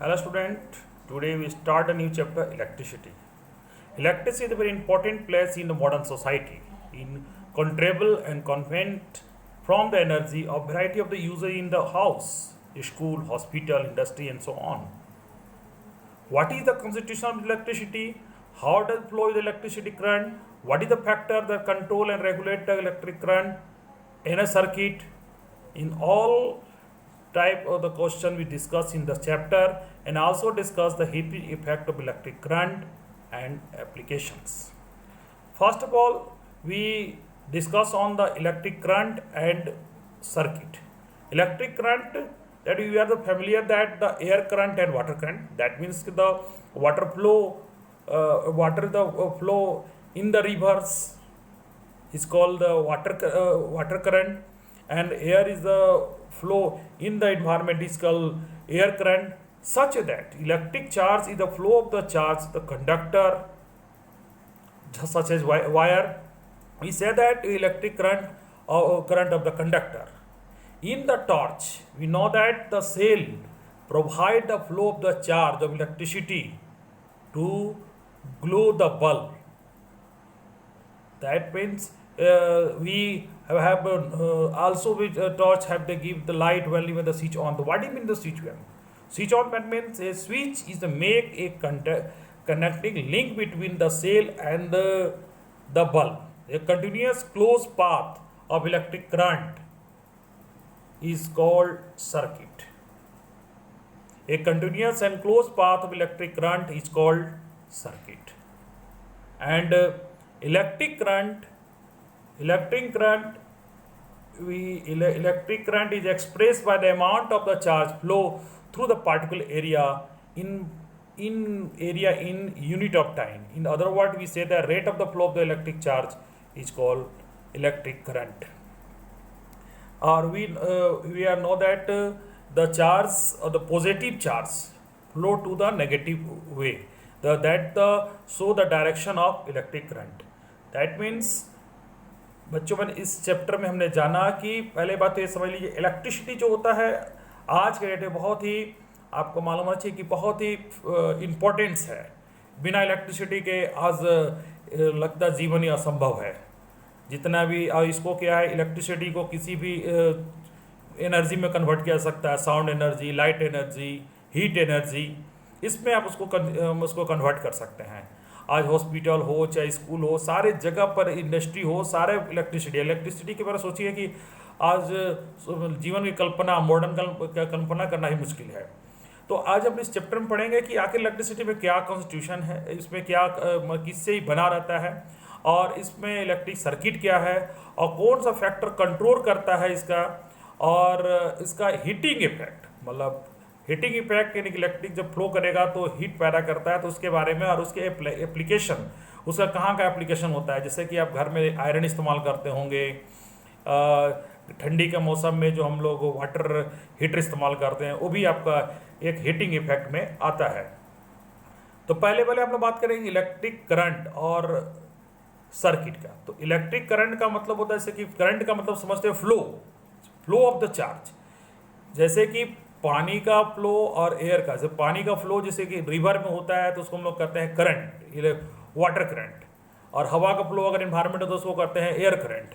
Hello student, today we start a new chapter electricity. Electricity is a very important place in the modern society in control and convent from the energy of variety of the user in the house, school, hospital, industry and so on. What is the constitution of electricity? How does flow the electricity current? What is the factor that control and regulate the electric current in a circuit? In all type of the question we discuss in the chapter and also discuss the heating effect of electric current and applications. First of all, we discuss on the electric current and circuit. Electric current, that we are the familiar that the air current and water current, that means the water flow flow in the rivers is called the water current, and air is the flow in the environment is called air current, such that electric charge is the flow of the charge the conductor such as wire. We say that electric current current of the conductor. In the torch we know that the cell provide the flow of the charge of electricity to glow the bulb. That means we have also with torch have to give the light when the switch on. What do you mean the switch on? Switch on that means a switch is the make a connecting link between the cell and the bulb. A continuous closed path of electric current is called circuit. A continuous and closed path of electric current is called circuit. And electric current is expressed by the amount of the charge flow through the particular area in unit of time. In other words, we say the rate of the flow of the electric charge is called electric current. Or we know that the charge or the positive charge flow to the negative way. So the direction of electric current. That means बच्चों में इस chapter में हमने जाना कि पहले बात तो ये समझ लीजिए इलेक्ट्रिसिटी जो होता है आज के डेट में बहुत ही आपको मालूम होना चाहिए कि बहुत ही इम्पोर्टेंस है. बिना इलेक्ट्रिसिटी के आज लगता जीवन ही असंभव है. जितना भी इसको क्या है, इलेक्ट्रिसिटी को किसी भी एनर्जी में कन्वर्ट किया जा सकता है. Sound energy, light energy, heat energy, इसमें आप उसको कन्वर्ट कर सकते हैं. आज हॉस्पिटल हो चाहे स्कूल हो, सारे जगह पर इंडस्ट्री हो, सारे इलेक्ट्रिसिटी के बारे में सोचिए कि आज जीवन की कल्पना, मॉडर्न कल्पना करना ही मुश्किल है. तो आज हम इस चैप्टर में पढ़ेंगे कि आखिर इलेक्ट्रिसिटी में क्या कॉन्स्टिट्यूशन है, इसमें क्या किससे ही बना रहता है, और इसमें इलेक्ट्रिक सर्किट क्या है, और कौन सा फैक्टर कंट्रोल करता है इसका, और इसका हीटिंग इफेक्ट, मतलब हीटिंग इफेक्ट यानी कि इलेक्ट्रिक जब फ्लो करेगा तो हीट पैदा करता है, तो उसके बारे में, और उसके एप्लीकेशन, उसका कहाँ का एप्लीकेशन होता है. जैसे कि आप घर में आयरन इस्तेमाल करते होंगे, ठंडी के मौसम में जो हम लोग वाटर हीटर इस्तेमाल करते हैं, वो भी आपका एक हीटिंग इफेक्ट में आता है. तो पहले हम लोग बात करेंगे इलेक्ट्रिक करंट और सर्किट का. तो इलेक्ट्रिक करंट का मतलब होता है, जैसे कि करंट का मतलब समझते हैं फ्लो ऑफ द चार्ज. जैसे कि पानी का फ्लो और एयर का, जैसे पानी का फ्लो जैसे कि रिवर में होता है तो उसको हम लोग कहते हैं करंट, वाटर करंट, और हवा का फ्लो अगर इन्वायरमेंट हो तो उसको कहते हैं एयर करंट.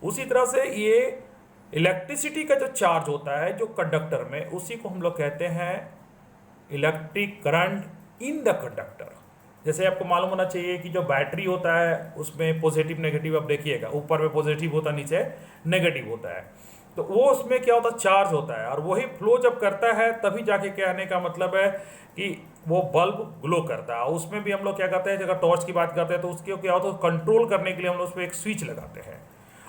उसी तरह से ये इलेक्ट्रिसिटी का जो चार्ज होता है जो कंडक्टर में, उसी को हम लोग कहते हैं electric current in the conductor. जैसे आपको मालूम होना चाहिए कि जो बैटरी होता है उसमें पॉजिटिव नेगेटिव, आप देखिएगा ऊपर में पॉजिटिव होता है, नीचे नेगेटिव होता है. तो वो उसमें क्या होता है, चार्ज होता है, और वही फ्लो जब करता है तभी जाके कहने का मतलब है कि वो बल्ब ग्लो करता है. उसमें भी हम लोग क्या करते हैं, अगर टॉर्च की बात करते हैं तो उसके क्या होता है, कंट्रोल करने के लिए हम लोग उस पर एक स्विच लगाते हैं,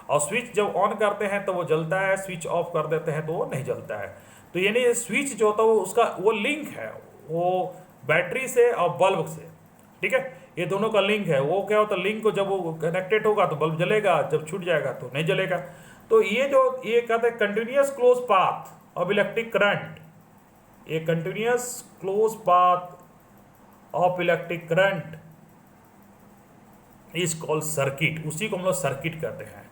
और स्विच जब ऑन करते हैं तो वो जलता है, स्विच ऑफ कर देते हैं तो वो नहीं जलता है. तो यानी स्विच जो होता है वो उसका वो लिंक है, वो बैटरी से और बल्ब से, ठीक है, ये दोनों का लिंक है. वो क्या होता है, लिंक को जब वो कनेक्टेड होगा तो बल्ब जलेगा, जब छूट जाएगा तो नहीं जलेगा. तो ये कहते हैं continuous close path of electric current, ये continuous close path of electric current is called circuit. उसी को हम लोग सर्किट कहते हैं.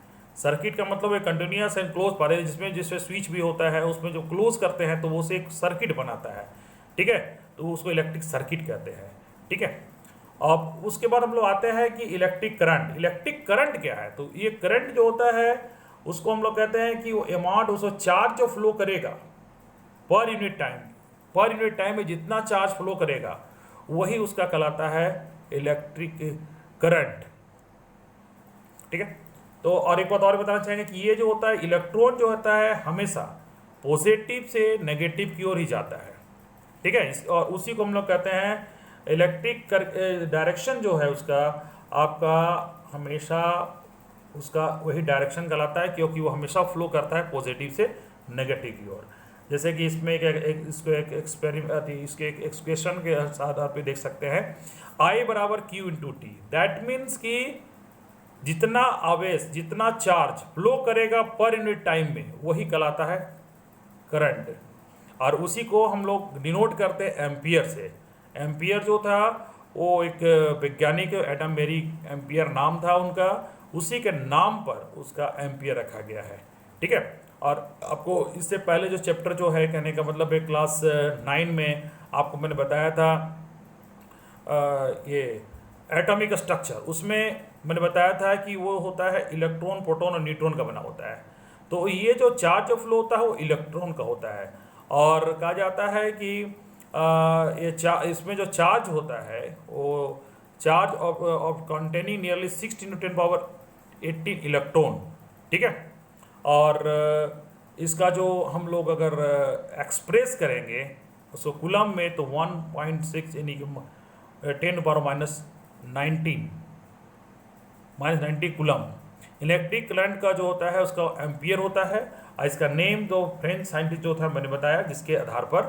सर्किट का मतलब है कंटिन्यूस एंड क्लोज पाथ, जिसमें स्विच भी होता है, उसमें जो क्लोज करते हैं तो वो से एक सर्किट बनाता है. ठीक है, तो उसको इलेक्ट्रिक सर्किट कहते हैं। ठीक है, अब उसके बाद हम लोग आते हैं कि इलेक्ट्रिक करंट। इलेक्ट्रिक करंट क्या है? तो ये करंट जो होता है उसको हम लोग कहते हैं कि वो अमाउंट, उसको चार्ज जो फ्लो करेगा पर यूनिट टाइम में जितना चार्ज फ्लो करेगा वही उसका कहलाता है इलेक्ट्रिक करंट। ठीक है, तो और एक बात और बताना चाहेंगे कि ये जो होता है इलेक्ट्रॉन जो होता है हमेशा पॉजिटिव से नेगेटिव की ओर ही जाता है। ठीक है, और उसी को हम लोग कहते हैं इलेक्ट्रिक डायरेक्शन जो है उसका आपका हमेशा उसका वही डायरेक्शन कहलाता है, क्योंकि वो हमेशा फ्लो करता है पॉजिटिव से नेगेटिव की ओर। जैसे कि इसमें इसको एक एक्सपेरिमेंट, इसके एक एक्सप्रेशन के आधार पे देख सकते हैं, I बराबर Q into T. That means कि जितना आवेश, जितना चार्ज फ्लो करेगा पर यूनिट टाइम में वही कहलाता है करंट, और उसी को हम लोग डिनोट करते हैं एम्पियर से। एम्पियर जो था वो एक वैज्ञानिक एडम मेरी एम्पियर नाम था उनका, उसी के नाम पर उसका एम्पियर रखा गया है। ठीक है, और आपको इससे पहले जो चैप्टर जो है, कहने का मतलब है क्लास 9 में आपको मैंने बताया था ये एटॉमिक स्ट्रक्चर, उसमें मैंने बताया था कि वो होता है इलेक्ट्रॉन, प्रोटॉन और न्यूट्रॉन का बना होता है। तो ये जो चार्ज फ्लो होता है वो इलेक्ट्रॉन का होता है, और कहा जाता है कि इसमें जो चार्ज होता है वो charge of containing nearly 6 × 10⁻18 electron. ठीक है, और इसका जो हम लोग अगर एक्सप्रेस करेंगे उसको कूलम में, तो 1.6 यानी कि 10⁻19 कूलम इलेक्ट्रिक करंट का जो होता है उसका एम्पियर होता है। और इसका नेम जो फ्रेंच साइंटिस्ट जो था मैंने बताया जिसके आधार पर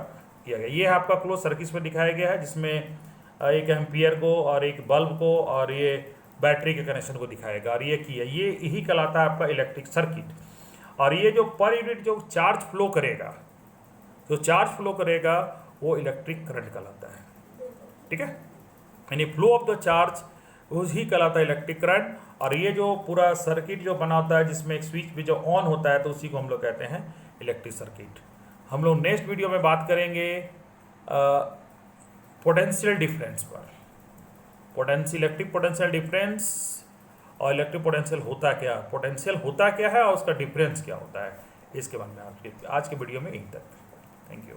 किया गया। ये है आपका क्लोज सर्किट में दिखाया गया है, जिसमें एक एम्पियर को और एक बल्ब को और ये बैटरी के कनेक्शन को दिखाएगा, और ये किया, ये यही कहलाता है आपका इलेक्ट्रिक सर्किट। और ये जो पर यूनिट जो चार्ज फ्लो करेगा, वो इलेक्ट्रिक करंट कहलाता है। ठीक है, यानी फ्लो ऑफ द चार्ज ही कहलाता है इलेक्ट्रिक करंट। और ये जो पूरा सर्किट जो बना होता है जिसमें एक स्विच भी जो ऑन होता है, तो उसी को हम लोग कहते हैं इलेक्ट्रिक सर्किट। हम लोग नेक्स्ट वीडियो में बात करेंगे पोटेंशियल डिफरेंस पर, इलेक्ट्रिक पोटेंशियल डिफरेंस और इलेक्ट्रिक पोटेंशियल होता क्या है और उसका डिफरेंस क्या होता है, इसके बारे में आज के वीडियो में यहीं तक। Thank you.